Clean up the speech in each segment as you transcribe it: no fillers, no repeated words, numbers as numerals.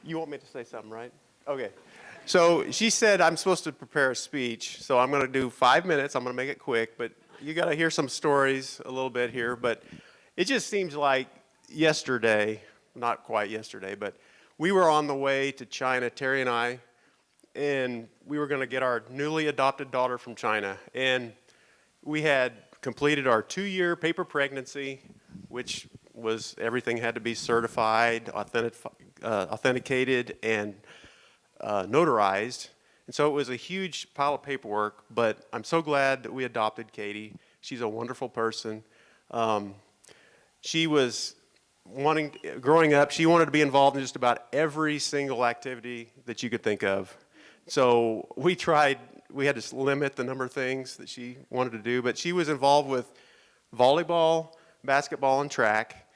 You want me to say something, right? Okay. So she said I'm supposed to prepare a speech, so I'm going to do 5 minutes. I'm going to make it quick, but you got to hear some stories a little bit here. But it just seems like yesterday, not quite yesterday, but we were on the way to China, Terry and we were going to get our newly adopted daughter from China. And we had completed our 2-year paper pregnancy, which was everything had to be certified, authenticated, and notarized. And so it was a huge pile of paperwork, but I'm so glad that we adopted Katie. She's a wonderful person. She was growing up, she wanted to be involved in just about every single activity that you could think of. So we had to limit the number of things that she wanted to do, but she was involved with volleyball, basketball, and track.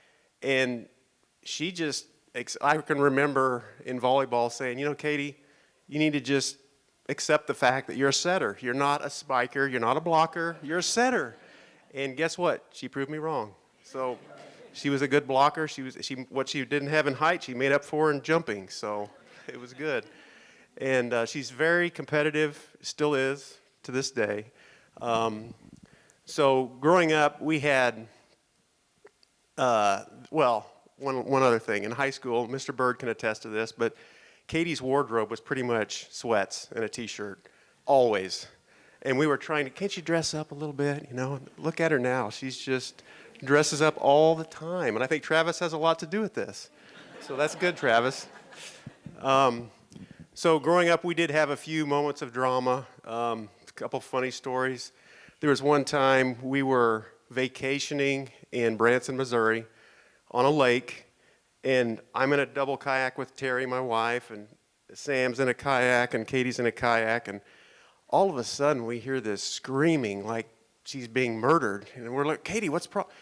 And I can remember in volleyball saying, Katie, you need to just accept the fact that you're a setter. You're not a spiker, you're not a blocker, you're a setter. And guess what? She proved me wrong. So she was a good blocker. What she didn't have in height, she made up for in jumping. So it was good. And she's very competitive, still is to this day. So growing up, we had, one other thing. In high school, Mr. Bird can attest to this, but Katie's wardrobe was pretty much sweats and a T-shirt, always. And we were can't you dress up a little bit? Look at her now. She's just dresses up all the time. And I think Travis has a lot to do with this. So that's good, Travis. So growing up, we did have a few moments of drama, a couple funny stories. There was one time we were vacationing in Branson, Missouri, on a lake, and I'm in a double kayak with Terry, my wife, and Sam's in a kayak, and Katie's in a kayak, and all of a sudden we hear this screaming like she's being murdered, and we're like, Katie, what's the problem?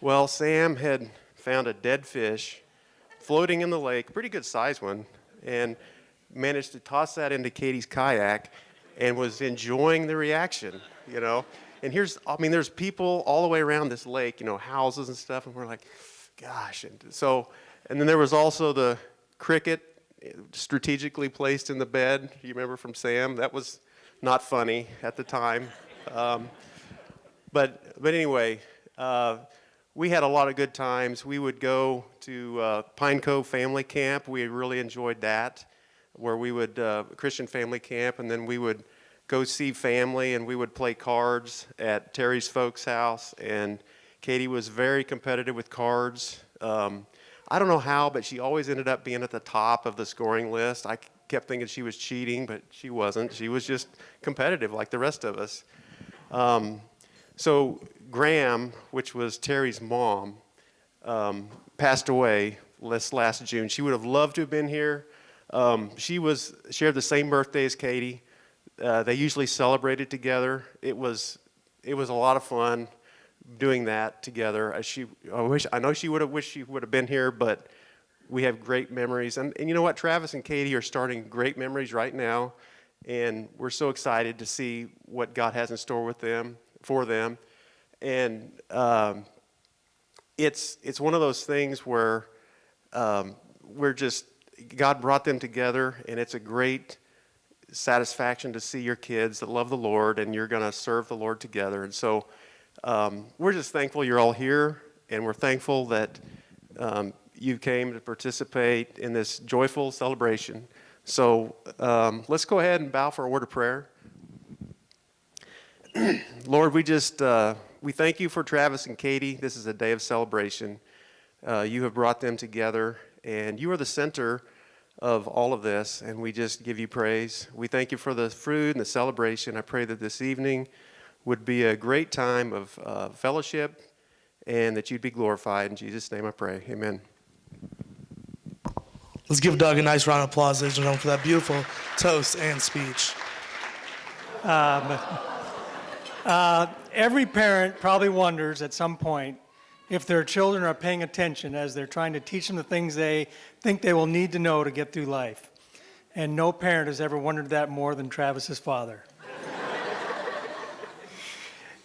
Well, Sam had found a dead fish floating in the lake, pretty good sized one, and managed to toss that into Katie's kayak and was enjoying the reaction, And there's people all the way around this lake, houses and stuff, and we're like, gosh. And then there was also the cricket strategically placed in the bed. You remember from Sam? That was not funny at the time. But anyway, we had a lot of good times. We would go to Pine Cove Family Camp. We really enjoyed that, where we would, Christian family camp, and then we would go see family, and we would play cards at Terry's folks' house. And Katie was very competitive with cards. I don't know how, but she always ended up being at the top of the scoring list. I kept thinking she was cheating, but she wasn't. She was just competitive like the rest of us. So Graham, which was Terry's mom, passed away last June. She would have loved to have been here. She shared the same birthday as Katie. They usually celebrated together. It was a lot of fun doing that together. I know she would have wished she would have been here, but we have great memories. And you know what? Travis and Katie are starting great memories right now, and we're so excited to see what God has in store for them. And it's one of those things where God brought them together, and it's a great satisfaction to see your kids that love the Lord, and you're going to serve the Lord together. And so we're just thankful you're all here, and we're thankful that you came to participate in this joyful celebration. So let's go ahead and bow for a word of prayer. Lord, we thank you for Travis and Katie. This is a day of celebration. You have brought them together, and you are the center of all of this, and we just give you praise. We thank you for the food and the celebration. I pray that this evening would be a great time of fellowship, and that you'd be glorified. In Jesus' name I pray. Amen. Let's give Doug a nice round of applause, ladies and gentlemen, for that beautiful toast and speech. Every parent probably wonders at some point if their children are paying attention as they're trying to teach them the things they think they will need to know to get through life. And no parent has ever wondered that more than Travis's father.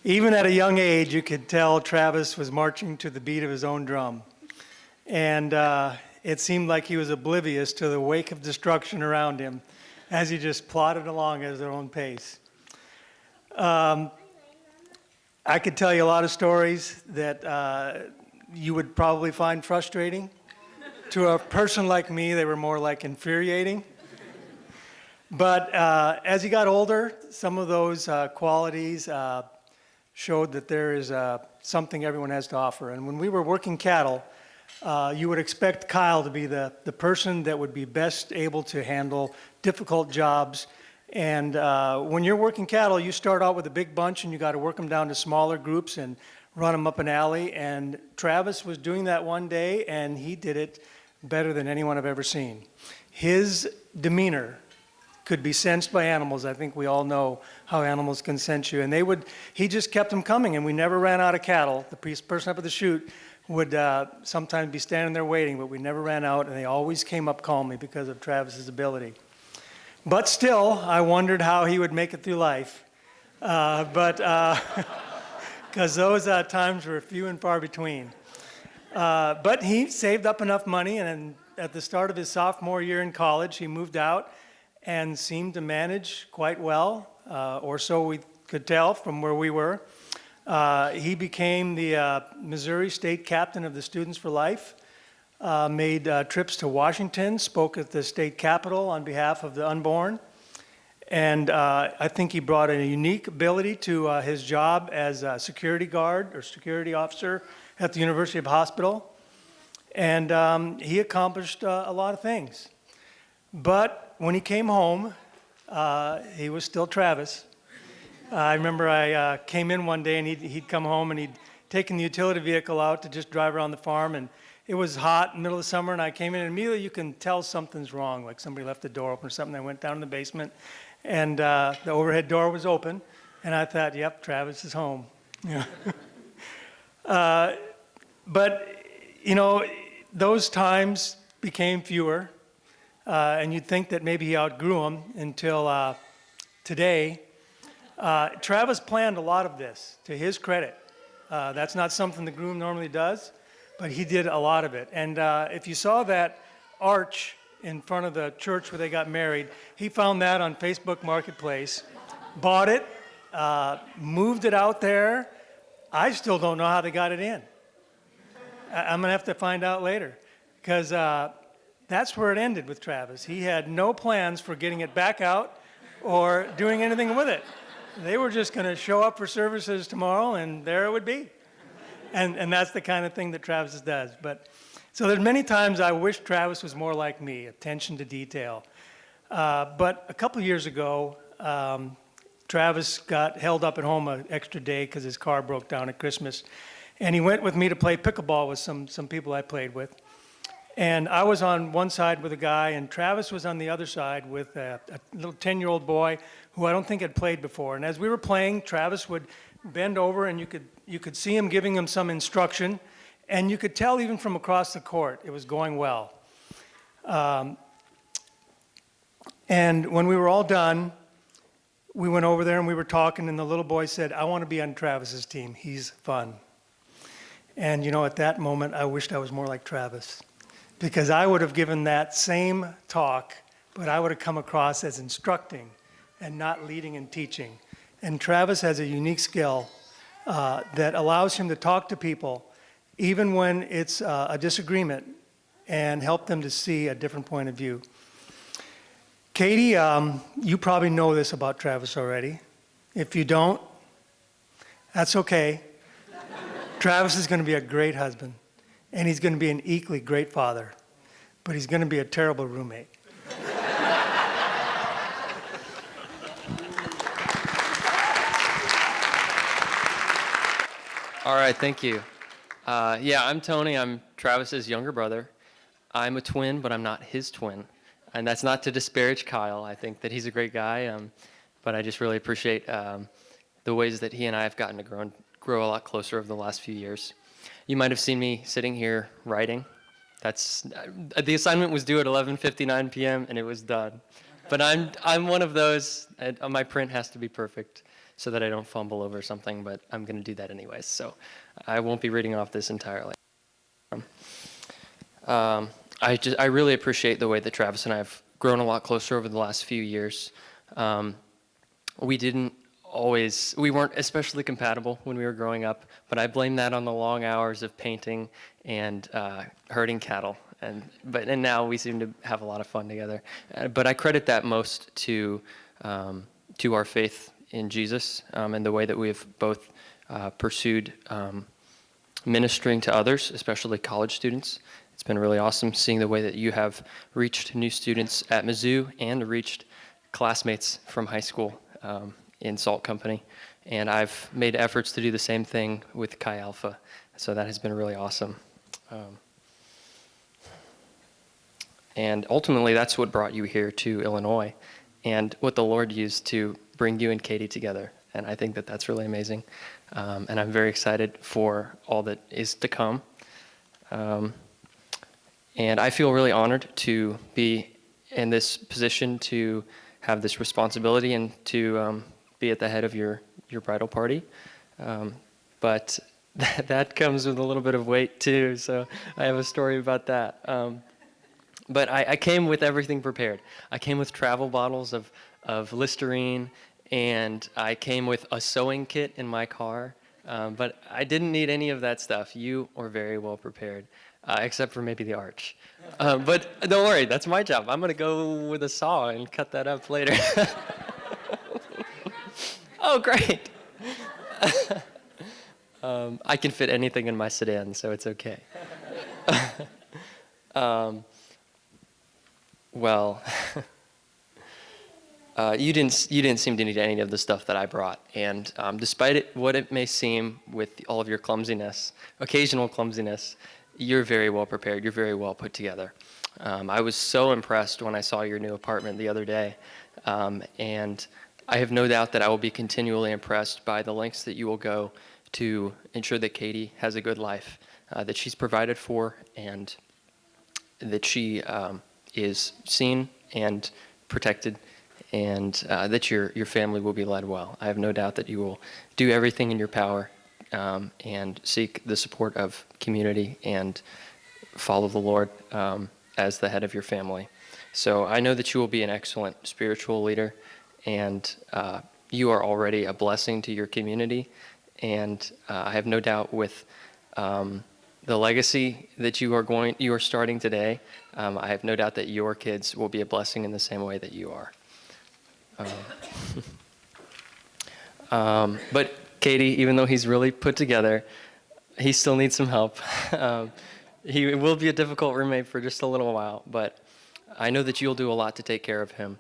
Even at a young age, you could tell Travis was marching to the beat of his own drum. And it seemed like he was oblivious to the wake of destruction around him as he just plodded along at his own pace. I could tell you a lot of stories that you would probably find frustrating. To a person like me, they were more like infuriating. But as he got older, some of those qualities showed that there is something everyone has to offer. And when we were working cattle, you would expect Kyle to be the person that would be best able to handle difficult jobs. And when you're working cattle, you start out with a big bunch and you got to work them down to smaller groups and run them up an alley. And Travis was doing that one day, and he did it better than anyone I've ever seen. His demeanor could be sensed by animals. I think we all know how animals can sense you. And he just kept them coming, and we never ran out of cattle. The person up at the chute would sometimes be standing there waiting, but we never ran out, and they always came up calmly because of Travis's ability. But still, I wondered how he would make it through life. Because those times were few and far between. But he saved up enough money, and at the start of his sophomore year in college, he moved out and seemed to manage quite well, or so we could tell from where we were. He became the Missouri State Captain of the Students for Life, made trips to Washington, spoke at the state capitol on behalf of the unborn, and I think he brought a unique ability to his job as a security guard or security officer at the University of Hospital, and he accomplished a lot of things. But when he came home, he was still Travis. I remember I came in one day and he'd come home and he'd taken the utility vehicle out to just drive around the farm, and it was hot in the middle of summer, and I came in and immediately you can tell something's wrong, like somebody left the door open or something. I went down in the basement and the overhead door was open, and I thought, yep, Travis is home. Yeah. But, you know, those times became fewer, and you'd think that maybe he outgrew them until today. Travis planned a lot of this, to his credit. That's not something the groom normally does, but he did a lot of it. And if you saw that arch in front of the church where they got married, he found that on Facebook Marketplace, bought it, moved it out there. I still don't know how they got it in. I'm going to have to find out later, because that's where it ended with Travis. He had no plans for getting it back out or doing anything with it. They were just going to show up for services tomorrow, and there it would be. And that's the kind of thing that Travis does. But so there's many times I wish Travis was more like me, attention to detail. But a couple of years ago, Travis got held up at home an extra day because his car broke down at Christmas. And he went with me to play pickleball with some people I played with. And I was on one side with a guy, and Travis was on the other side with a little 10-year-old boy who I don't think had played before. And as we were playing, Travis would bend over, and you could see him giving him some instruction, and you could tell even from across the court it was going well. And when we were all done, we went over there and we were talking, and the little boy said, "I want to be on Travis's team. He's fun." And you know, at that moment, I wished I was more like Travis, because I would have given that same talk, but I would have come across as instructing and not leading and teaching. And Travis has a unique skill that allows him to talk to people, even when it's a disagreement, and help them to see a different point of view. Katie, you probably know this about Travis already. If you don't, that's okay. Travis is going to be a great husband, and he's going to be an equally great father, but he's going to be a terrible roommate. All right, thank you. Yeah, I'm Tony. I'm Travis's younger brother. I'm a twin, but I'm not his twin. And that's not to disparage Kyle. I think that he's a great guy, but I just really appreciate the ways that he and I have gotten to grow a lot closer over the last few years. You might have seen me sitting here writing. The assignment was due at 11:59 p.m. and it was done. But I'm one of those. My print has to be perfect so that I don't fumble over something, but I'm going to do that anyways. So I won't be reading off this entirely. I really appreciate the way that Travis and I have grown a lot closer over the last few years. We didn't we weren't especially compatible when we were growing up, but I blame that on the long hours of painting and herding cattle. And now we seem to have a lot of fun together. But I credit that most to our faith in Jesus, and the way that we've both pursued ministering to others, especially college students. It's been really awesome seeing the way that you have reached new students at Mizzou and reached classmates from high school in Salt Company. And I've made efforts to do the same thing with Chi Alpha. So that has been really awesome. And ultimately, that's what brought you here to Illinois and what the Lord used to bring you and Katie together. And I think that that's really amazing. And I'm very excited for all that is to come. And I feel really honored to be in this position, to have this responsibility, and to be at the head of your bridal party. But that comes with a little bit of weight too, so I have a story about that. But I came with everything prepared. I came with travel bottles of Listerine, and I came with a sewing kit in my car. But I didn't need any of that stuff. You were very well prepared, except for maybe the arch. But don't worry, that's my job. I'm going to go with a saw and cut that up later. Oh, great. I can fit anything in my sedan, so it's okay. Well, you didn't seem to need any of the stuff that I brought, and despite what it may seem with all of your clumsiness, occasional clumsiness, you're very well prepared. You're very well put together. I was so impressed when I saw your new apartment the other day, and I have no doubt that I will be continually impressed by the lengths that you will go to ensure that Katie has a good life, that she's provided for, and that she is seen and protected, and that your family will be led well. I have no doubt that you will do everything in your power and seek the support of community and follow the Lord as the head of your family. So I know that you will be an excellent spiritual leader, and you are already a blessing to your community. And I have no doubt with the legacy that you are starting today, I have no doubt that your kids will be a blessing in the same way that you are. But Katie, even though he's really put together, he still needs some help. He will be a difficult roommate for just a little while, but I know that you'll do a lot to take care of him.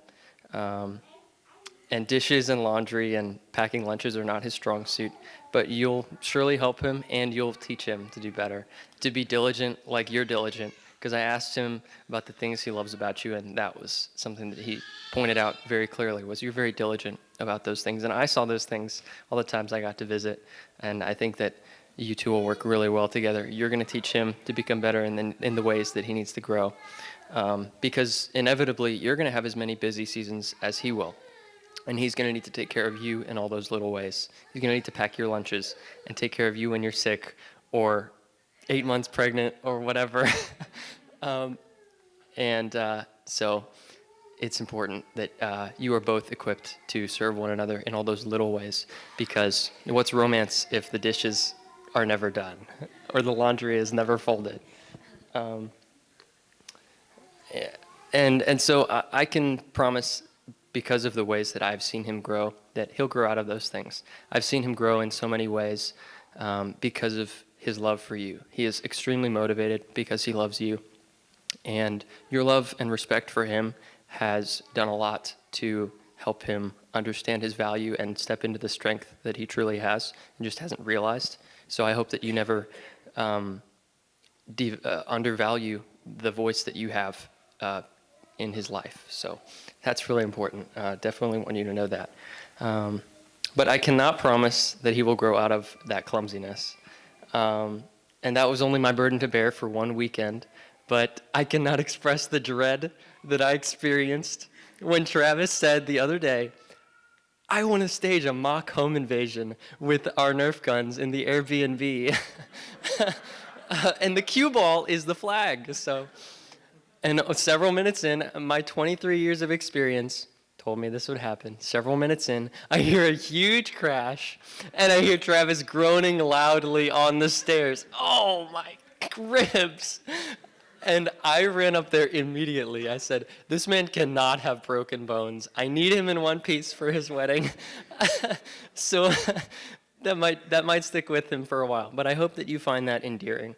And dishes and laundry and packing lunches are not his strong suit, but you'll surely help him, and you'll teach him to do better, to be diligent like you're diligent. Because I asked him about the things he loves about you, and that was something that he pointed out very clearly, was you're very diligent about those things. And I saw those things all the times I got to visit, and I think that you two will work really well together. You're going to teach him to become better in the ways that he needs to grow, because inevitably you're going to have as many busy seasons as he will. And he's going to need to take care of you in all those little ways. He's going to need to pack your lunches and take care of you when you're sick or 8 months pregnant or whatever. So it's important that you are both equipped to serve one another in all those little ways, because what's romance if the dishes are never done or the laundry is never folded? And so I can promise, because of the ways that I've seen him grow, that he'll grow out of those things. I've seen him grow in so many ways because of his love for you. He is extremely motivated because he loves you. And your love and respect for him has done a lot to help him understand his value and step into the strength that he truly has and just hasn't realized. So I hope that you never undervalue the voice that you have in his life. So that's really important. Definitely want you to know that. But I cannot promise that he will grow out of that clumsiness. And that was only my burden to bear for one weekend. But I cannot express the dread that I experienced when Travis said the other day, I want to stage a mock home invasion with our Nerf guns in the Airbnb. And the cue ball is the flag. So And several minutes in, my 23 years of experience told me this would happen. Several minutes in, I hear a huge crash, and I hear Travis groaning loudly on the stairs. Oh, my ribs. And I ran up there immediately. I said, this man cannot have broken bones. I need him in one piece for his wedding. So that might stick with him for a while, but I hope that you find that endearing.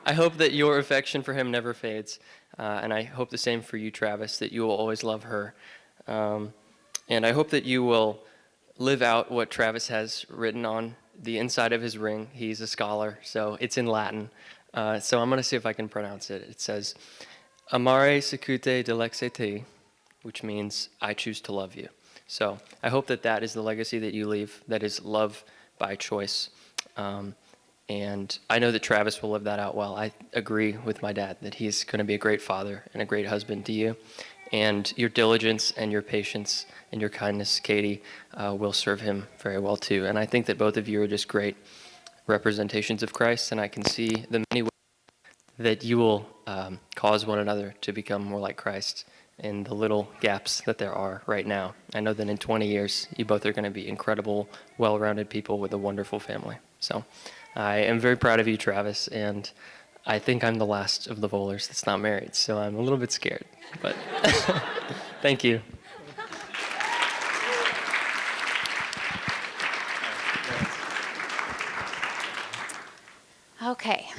I hope that your affection for him never fades, and I hope the same for you, Travis, that you will always love her. And I hope that you will live out what Travis has written on the inside of his ring. He's a scholar, so it's in Latin. So I'm going to see if I can pronounce it. It says, Amare secute delexete, which means, I choose to love you. So I hope that that is the legacy that you leave, that is love by choice. And I know that Travis will live that out well. I agree with my dad that he's going to be a great father and a great husband to you. And your diligence and your patience and your kindness, Katie, will serve him very well too. And I think that both of you are just great representations of Christ, and I can see the many ways that you will cause one another to become more like Christ in the little gaps that there are right now. I know that in 20 years, you both are going to be incredible, well-rounded people with a wonderful family. So I am very proud of you, Travis, and I think I'm the last of the Vollers that's not married, so I'm a little bit scared, but thank you. Okay.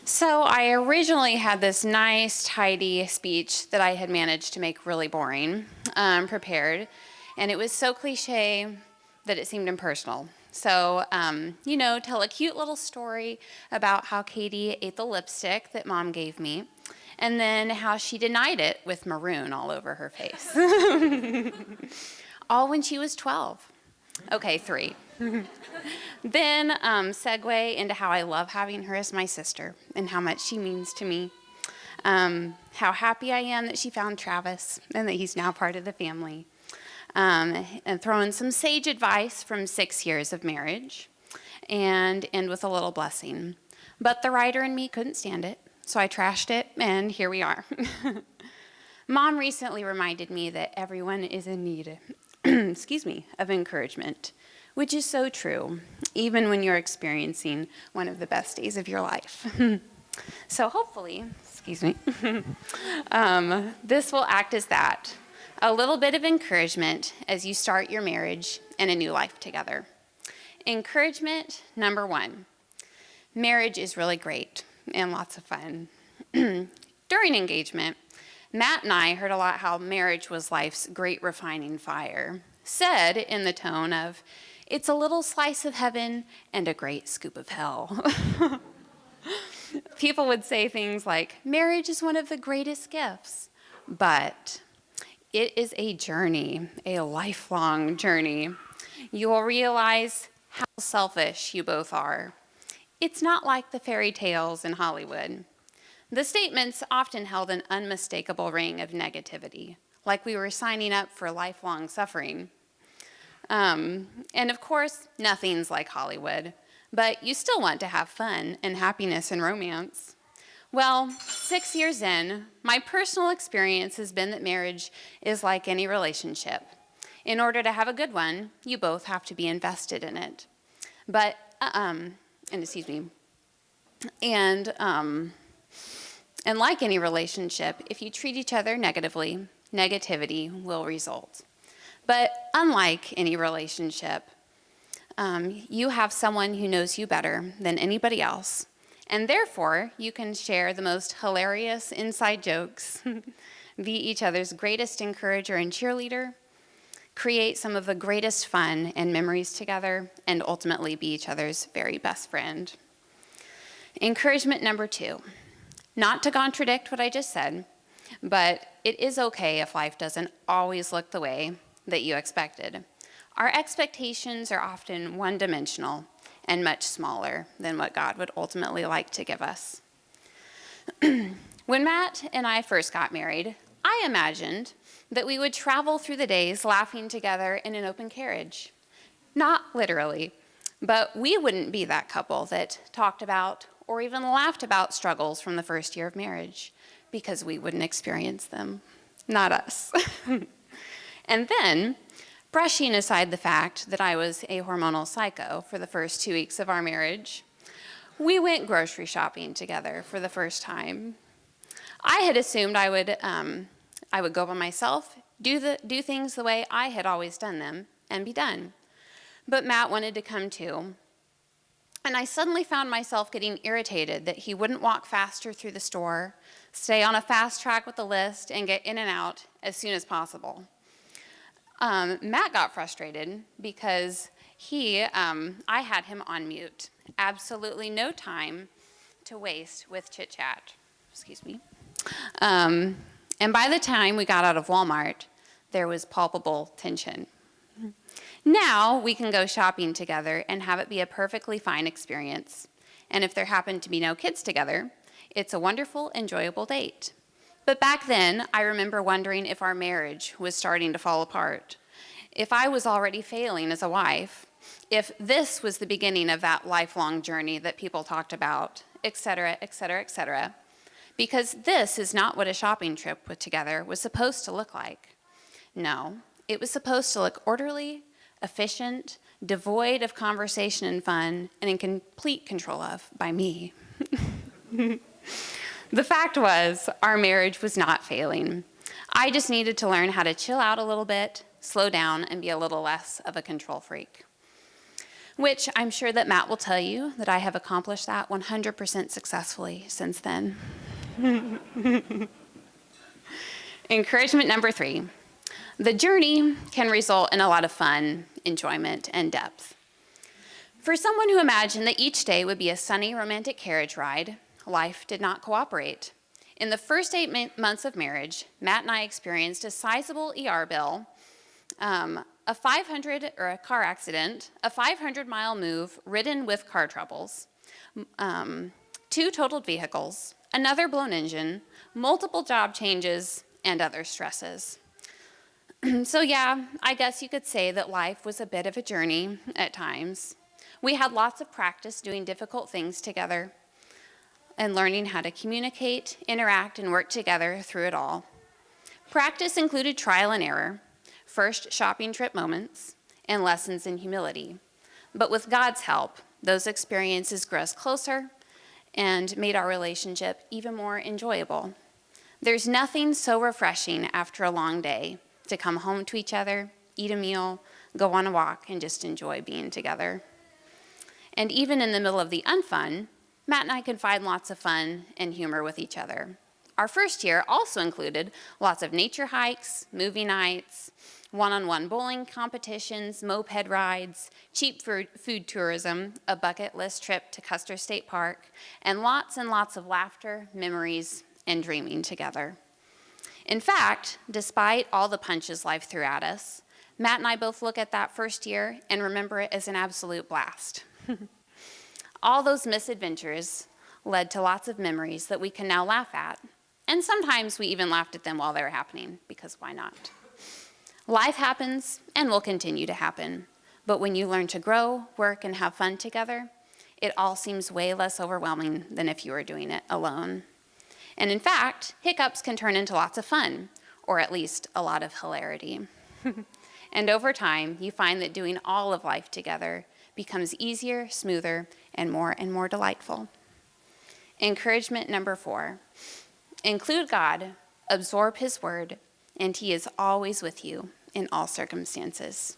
So I originally had this nice, tidy speech that I had managed to make really boring, prepared, and it was so cliche that it seemed impersonal. So, tell a cute little story about how Katie ate the lipstick that Mom gave me, and then how she denied it with maroon all over her face. All when she was 12. Okay, 3. Then segue into how I love having her as my sister and how much she means to me. How happy I am that she found Travis and that he's now part of the family. And throw in some sage advice from 6 years of marriage and end with a little blessing. But the writer in me couldn't stand it, so I trashed it, and here we are. Mom recently reminded me that everyone is in need of encouragement, which is so true, even when you're experiencing one of the best days of your life. So hopefully, this will act as that. A little bit of encouragement as you start your marriage and a new life together. Encouragement number 1. Marriage is really great and lots of fun. During engagement, Matt and I heard a lot how marriage was life's great refining fire, said in the tone of, it's a little slice of heaven and a great scoop of hell. People would say things like, marriage is one of the greatest gifts, but it is a journey, a lifelong journey. You will realize how selfish you both are. It's not like the fairy tales in Hollywood. The statements often held an unmistakable ring of negativity, like we were signing up for lifelong suffering. And of course, nothing's like Hollywood, but you still want to have fun and happiness and romance. Well, 6 years in, my personal experience has been that marriage is like any relationship. In order to have a good one, you both have to be invested in it. And like any relationship, if you treat each other negatively, negativity will result. But unlike any relationship, you have someone who knows you better than anybody else, and therefore you can share the most hilarious inside jokes, be each other's greatest encourager and cheerleader, create some of the greatest fun and memories together, and ultimately be each other's very best friend. Encouragement number 2, not to contradict what I just said, but it is okay if life doesn't always look the way that you expected. Our expectations are often one-dimensional and much smaller than what God would ultimately like to give us. When Matt and I first got married, I imagined that we would travel through the days laughing together in an open carriage. Not literally, but we wouldn't be that couple that talked about or even laughed about struggles from the first year of marriage because we wouldn't experience them. Not us. And then, brushing aside the fact that I was a hormonal psycho for the first 2 weeks of our marriage, we went grocery shopping together for the first time. I had assumed I would go by myself, do things the way I had always done them, and be done. But Matt wanted to come too. And I suddenly found myself getting irritated that he wouldn't walk faster through the store, stay on a fast track with the list, and get in and out as soon as possible. Matt got frustrated because I had him on mute. Absolutely no time to waste with chit chat. Excuse me. And by the time we got out of Walmart, there was palpable tension. Now we can go shopping together and have it be a perfectly fine experience. And if there happen to be no kids together, it's a wonderful, enjoyable date. But back then, I remember wondering if our marriage was starting to fall apart, if I was already failing as a wife, if this was the beginning of that lifelong journey that people talked about, et cetera, et cetera, et cetera. Because this is not what a shopping trip together was supposed to look like. No, it was supposed to look orderly, efficient, devoid of conversation and fun, and in complete control of by me. The fact was, our marriage was not failing. I just needed to learn how to chill out a little bit, slow down, and be a little less of a control freak. Which I'm sure that Matt will tell you that I have accomplished that 100% successfully since then. Encouragement number 3. The journey can result in a lot of fun, enjoyment, and depth. For someone who imagined that each day would be a sunny, romantic carriage ride, life did not cooperate. In the first 8 months of marriage, Matt and I experienced a sizable ER bill, a car accident, a 500-mile move ridden with car troubles, 2 totaled vehicles, another blown engine, multiple job changes, and other stresses. So yeah, I guess you could say that life was a bit of a journey at times. We had lots of practice doing difficult things together and learning how to communicate, interact, and work together through it all. Practice included trial and error, first shopping trip moments, and lessons in humility. But with God's help, those experiences grew us closer and made our relationship even more enjoyable. There's nothing so refreshing after a long day to come home to each other, eat a meal, go on a walk, and just enjoy being together. And even in the middle of the unfun, Matt and I could find lots of fun and humor with each other. Our first year also included lots of nature hikes, movie nights, one-on-one bowling competitions, moped rides, cheap food tourism, a bucket list trip to Custer State Park, and lots of laughter, memories, and dreaming together. In fact, despite all the punches life threw at us, Matt and I both look at that first year and remember it as an absolute blast. All those misadventures led to lots of memories that we can now laugh at, and sometimes we even laughed at them while they were happening, because why not? Life happens and will continue to happen, but when you learn to grow, work, and have fun together, it all seems way less overwhelming than if you were doing it alone. And in fact, hiccups can turn into lots of fun, or at least a lot of hilarity. And over time, you find that doing all of life together becomes easier, smoother, and more delightful. Encouragement number 4. Include God, absorb His word, and He is always with you in all circumstances.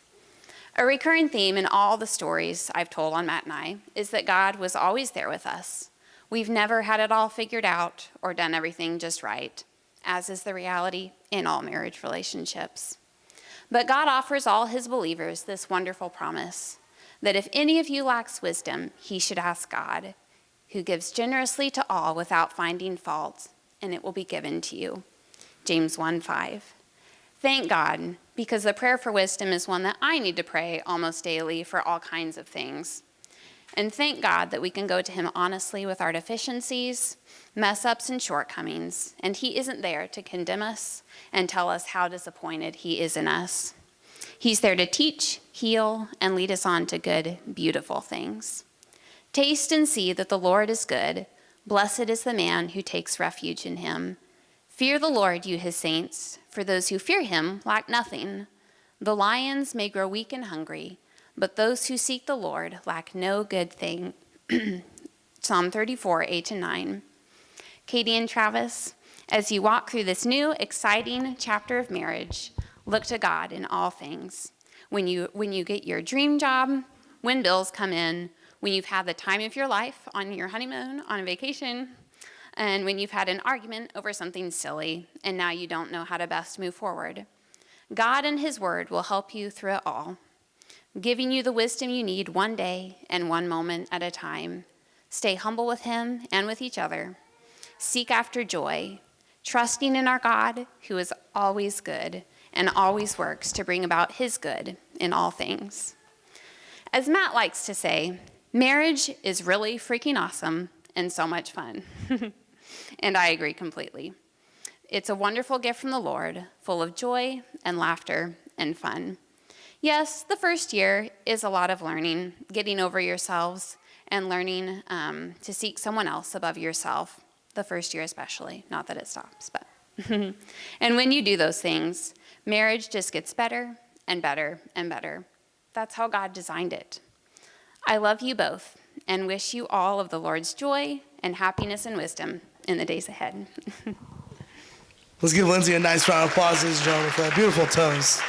A recurring theme in all the stories I've told on Matt and I is that God was always there with us. We've never had it all figured out or done everything just right, as is the reality in all marriage relationships. But God offers all His believers this wonderful promise that if any of you lacks wisdom, he should ask God, who gives generously to all without finding fault, and it will be given to you. James 1:5. Thank God, because the prayer for wisdom is one that I need to pray almost daily for all kinds of things. And thank God that we can go to Him honestly with our deficiencies, mess-ups, and shortcomings, and He isn't there to condemn us and tell us how disappointed He is in us. He's there to teach, heal, and lead us on to good, beautiful things. Taste and see that the Lord is good. Blessed is the man who takes refuge in him. Fear the Lord, you his saints, for those who fear him lack nothing. The lions may grow weak and hungry, but those who seek the Lord lack no good thing. Psalm 34, 8 and 9. Katie and Travis, as you walk through this new, exciting chapter of marriage, look to God in all things. When you get your dream job, when bills come in, when you've had the time of your life on your honeymoon, on a vacation, and when you've had an argument over something silly, and now you don't know how to best move forward. God and his word will help you through it all, giving you the wisdom you need one day and one moment at a time. Stay humble with him and with each other. Seek after joy, trusting in our God, who is always good and always works to bring about his good in all things. As Matt likes to say, marriage is really freaking awesome and so much fun. And I agree completely. It's a wonderful gift from the Lord, full of joy and laughter and fun. Yes, the first year is a lot of learning, getting over yourselves and learning to seek someone else above yourself, the first year especially, not that it stops, but. And when you do those things, marriage just gets better and better and better. That's how God designed it. I love you both and wish you all of the Lord's joy and happiness and wisdom in the days ahead. Let's give Lindsay a nice round of applause, ladies and gentlemen, for that beautiful toast.